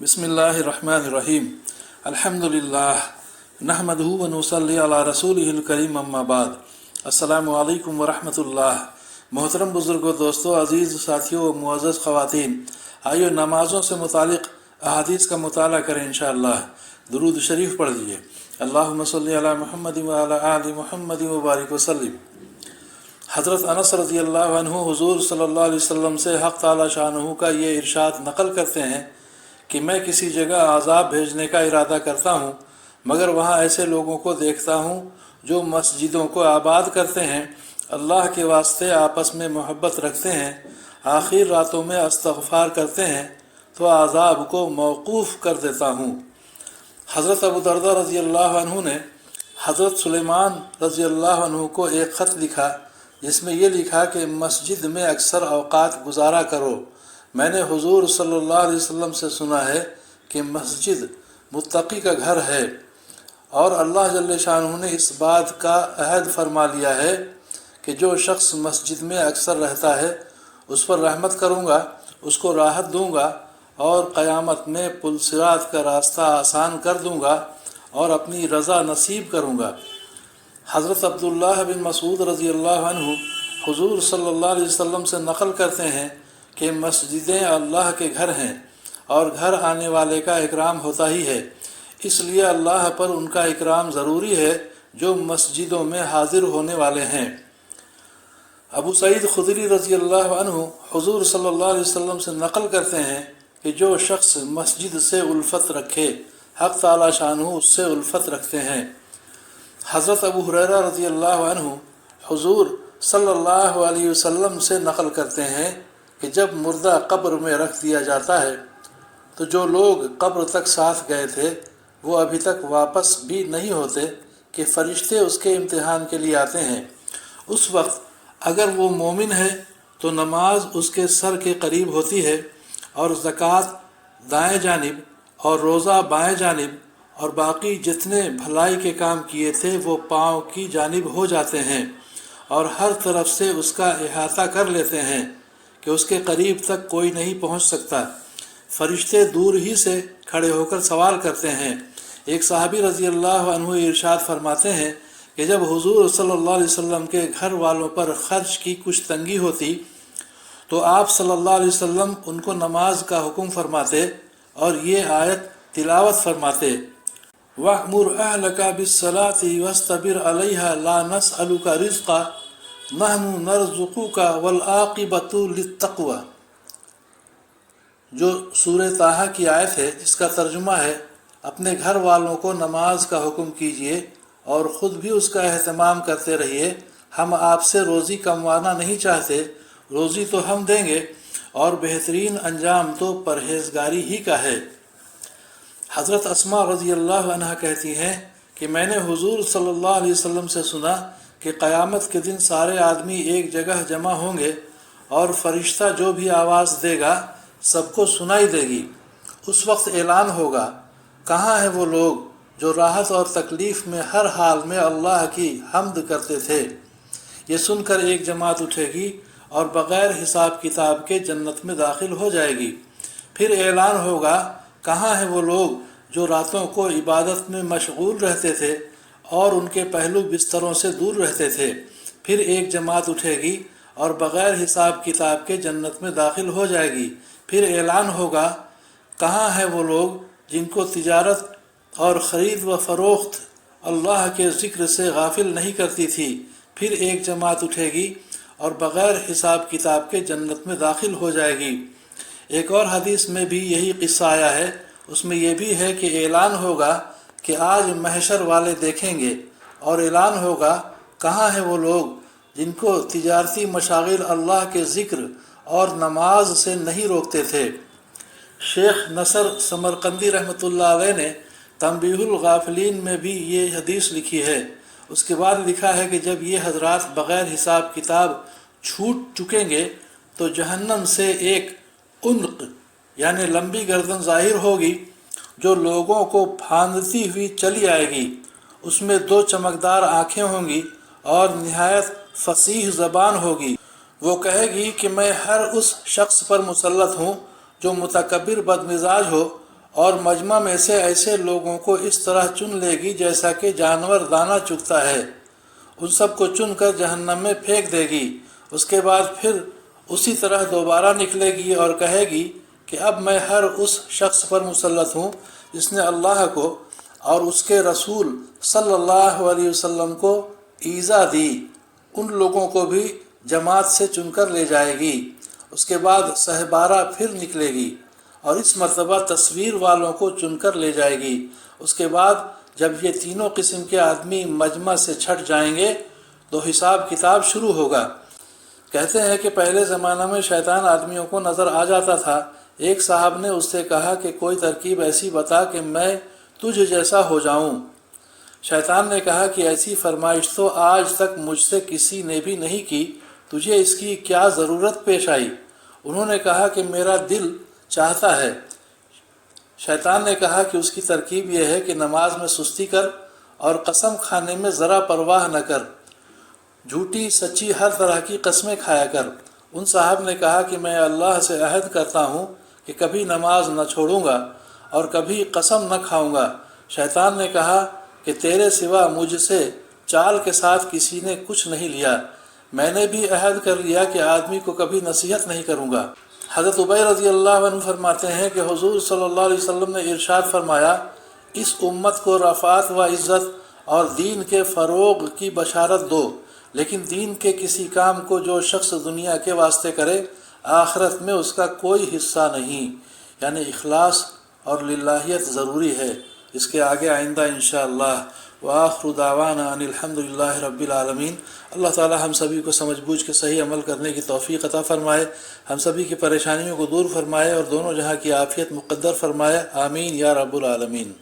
बिस्मिल्लाहिर्रहमानिर्रहीम अल्हम्दुलिल्लाह नहमदुहु व नुसल्ली अला रसूलिहिल करीम अम्मा बाद। अस्सलामु अलैकुम व रहमतुल्लाह। मोहतरम बुज़ुर्गों, दोस्तों, अज़ीज़ साथियों व मुअज़्ज़ज़ ख़वातीन, आइए नमाज़ों से मुतालिक अहादीस का मुताला करें इंशाअल्लाह। दुरूद शरीफ पढ़ लीजिए। अल्लाहुम्मा सल्लि अला मुहम्मद व अला आलि मुहम्मद व बारिक व सल्लिम। हज़रत अनस रज़ियल्लाहु अन्हु हुज़ूर सल्लल्लाहु अलैहि वसल्लम से हक़ ताला शानहू का ये इरशाद नक़ल करते हैं कि मैं किसी जगह आज़ाब भेजने का इरादा करता हूँ, मगर वहाँ ऐसे लोगों को देखता हूँ जो मस्जिदों को आबाद करते हैं, अल्लाह के वास्ते आपस में मोहब्बत रखते हैं, आखिर रातों में इस्तग़फ़ार करते हैं, तो आज़ाब को मौक़ूफ़ कर देता हूँ। हज़रत अबू दरदा रज़ियल्लाहु अन्हु ने हज़रत सुलेमान रज़ियल्लाहु अन्हु को एक ख़त लिखा, जिसमें ये लिखा कि मस्जिद में अक्सर औक़ात गुजारा करो। मैंने हुज़ूर सल्लल्लाहु अलैहि वसल्लम से सुना है कि मस्जिद मुत्तक़ी का घर है और अल्लाह जल्ल शानहू ने इस बात का अहद फरमा लिया है कि जो शख्स मस्जिद में अक्सर रहता है उस पर रहमत करूँगा, उसको राहत दूँगा और क़यामत में पुल सिरात का रास्ता आसान कर दूँगा और अपनी रज़ा नसीब करूँगा। हज़रत अब्दुल्लाह बिन मसूद रज़ियल्लाहु अन्हु हुज़ूर सल्लल्लाहु अलैहि वसल्लम से नक़ल करते हैं कि मस्जिदें अल्लाह के घर हैं और घर आने वाले का इकराम होता ही है, इसलिए अल्लाह पर उनका इकराम ज़रूरी है जो मस्जिदों में हाज़िर होने वाले हैं। अबू सईद खुदरी रज़ियल्लाहु अन्हु हुज़ूर सल्लल्लाहु अलैहि वसल्लम से नक़ल करते हैं कि जो शख्स मस्जिद से उल्फ़त रखे, हक़ ताला शानहू उससे उल्फ़त रखते हैं। हज़रत अबू हुरैरा रज़ियल्लाहु अन्हु हुज़ूर सल्लल्लाहु अलैहि वसल्लम से नक़ल करते हैं कि जब मुर्दा कब्र में रख दिया जाता है तो जो लोग कब्र तक साथ गए थे वो अभी तक वापस भी नहीं होते कि फ़रिश्ते उसके इम्तिहान के लिए आते हैं। उस वक्त अगर वो मोमिन है तो नमाज उसके सर के करीब होती है और ज़कात दाएं जानिब और रोज़ा बाएं जानिब और बाकी जितने भलाई के काम किए थे वो पाँव की जानिब हो जाते हैं और हर तरफ से उसका इहाता कर लेते हैं कि उसके करीब तक कोई नहीं पहुंच सकता। फ़रिश्ते दूर ही से खड़े होकर सवाल करते हैं। एक सहाबी रज़ियल्लाहु अन्हु इरशाद फरमाते हैं कि जब हुज़ूर सल्लल्लाहु अलैहि वसल्लम के घर वालों पर ख़र्च की कुछ तंगी होती तो आप सल्लल्लाहु अलैहि वसल्लम उनको नमाज का हुक्म फरमाते और ये आयत तिलावत फरमाते, वअमुर अहलका बिस्सलाति वस्तबिर अलैहा ला नसअलुका रिज़्क़ा नहनु नरज़ुक़ुका वल आक़िबतु लित्तक़वा। जो सूरह ताहा की आयत है, जिसका तर्जुमा है, अपने घर वालों को नमाज का हुक्म कीजिए और ख़ुद भी उसका एहतमाम करते रहिए, हम आपसे रोज़ी कमवाना नहीं चाहते, रोज़ी तो हम देंगे और बेहतरीन अंजाम तो परहेज़गारी ही का है। हज़रत अस्मा रज़ियल्लाहु अन्हा कहती हैं कि मैंने हुज़ूर सल्लल्लाहु अलैहि वसल्लम से सुना कि क़यामत के दिन सारे आदमी एक जगह जमा होंगे और फ़रिश्ता जो भी आवाज़ देगा सबको सुनाई देगी। उस वक्त ऐलान होगा, कहाँ हैं वो लोग जो राहत और तकलीफ़ में हर हाल में अल्लाह की हम्द करते थे। ये सुनकर एक जमात उठेगी और बग़ैर हिसाब किताब के जन्नत में दाखिल हो जाएगी। फिर ऐलान होगा, कहाँ हैं वो लोग जो रातों को इबादत में मशगूल रहते थे और उनके पहलू बिस्तरों से दूर रहते थे। फिर एक जमात उठेगी और बग़ैर हिसाब किताब के जन्नत में दाखिल हो जाएगी। फिर ऐलान होगा, कहाँ हैं वो लोग जिनको तिजारत और ख़रीद व फ़रोख्त अल्लाह के ज़िक्र से गाफिल नहीं करती थी। फिर एक जमात उठेगी और बग़ैर हिसाब किताब के जन्नत में दाखिल हो जाएगी। एक और हदीस में भी यही क़िस्सा आया है, उसमें यह भी है कि ऐलान होगा कि आज महशर वाले देखेंगे और ऐलान होगा, कहाँ हैं वो लोग जिनको तिजारती मशागिल अल्लाह के ज़िक्र और नमाज से नहीं रोकते थे। शेख नसर समरकंदी रहमतुल्लाह अलैह ने तंबीहुल गाफिलीन में भी ये हदीस लिखी है। उसके बाद लिखा है कि जब ये हजरात बग़ैर हिसाब किताब छूट चुकेंगे तो जहन्नम से एक उन्क यानी लंबी गर्दन ज़ाहिर होगी जो लोगों को फांदती हुई चली आएगी। उसमें दो चमकदार आँखें होंगी और निहायत फसीह ज़बान होगी। वो कहेगी कि मैं हर उस शख्स पर मुसल्लत हूँ जो मुतकब्बिर बदमिजाज हो اور مجمع میں سے ایسے لوگوں کو اس طرح چن لے گی جیسا کہ جانور دانہ چگتا ہے، ان سب کو چن کر جہنم میں پھینک دے گی۔ اس کے بعد پھر اسی طرح دوبارہ نکلے گی اور کہے گی کہ اب میں ہر اس شخص پر مسلط ہوں جس نے اللہ کو اور اس کے رسول صلی اللہ علیہ وسلم کو ایذا دی، ان لوگوں کو بھی جماعت سے چن کر لے جائے گی۔ اس کے بعد سہبارہ پھر نکلے گی اور اس مرتبہ تصویر والوں کو چن کر لے جائے گی۔ اس کے بعد جب یہ تینوں قسم کے آدمی مجمع سے چھٹ جائیں گے تو حساب کتاب شروع ہوگا۔ کہتے ہیں کہ پہلے زمانہ میں شیطان آدمیوں کو نظر آ جاتا تھا۔ ایک صاحب نے اس سے کہا کہ کوئی ترکیب ایسی بتا کہ میں تجھ جیسا ہو جاؤں۔ شیطان نے کہا کہ ایسی فرمائش تو آج تک مجھ سے کسی نے بھی نہیں کی، تجھے اس کی کیا ضرورت پیش آئی؟ انہوں نے کہا کہ میرا دل چاہتا ہے۔ شیطان نے کہا کہ اس کی ترکیب یہ ہے کہ نماز میں سستی کر اور قسم کھانے میں ذرا پرواہ نہ کر، جھوٹی سچی ہر طرح کی قسمیں کھایا کر۔ ان صاحب نے کہا کہ میں اللہ سے عہد کرتا ہوں کہ کبھی نماز نہ چھوڑوں گا اور کبھی قسم نہ کھاؤں گا۔ شیطان نے کہا کہ تیرے سوا مجھ سے چال کے ساتھ کسی نے کچھ نہیں لیا، میں نے بھی عہد کر لیا کہ آدمی کو کبھی نصیحت نہیں کروں گا۔ حضرت ابی رضی اللہ عنہ فرماتے ہیں کہ حضور صلی اللہ علیہ وسلم نے ارشاد فرمایا، اس امت کو رفعت و عزت اور دین کے فروغ کی بشارت دو، لیکن دین کے کسی کام کو جو شخص دنیا کے واسطے کرے آخرت میں اس کا کوئی حصہ نہیں، یعنی اخلاص اور للہیت ضروری ہے۔ اس کے آگے آئندہ انشاءاللہ۔ وآخر دعوانا ان الحمدللہ رب العالمین۔ اللہ تعالی ہم سبھی کو سمجھ بوجھ کے صحیح عمل کرنے کی توفیق عطا فرمائے، ہم سبھی کی پریشانیوں کو دور فرمائے اور دونوں جہاں کی عافیت مقدر فرمائے، آمین یا رب العالمین۔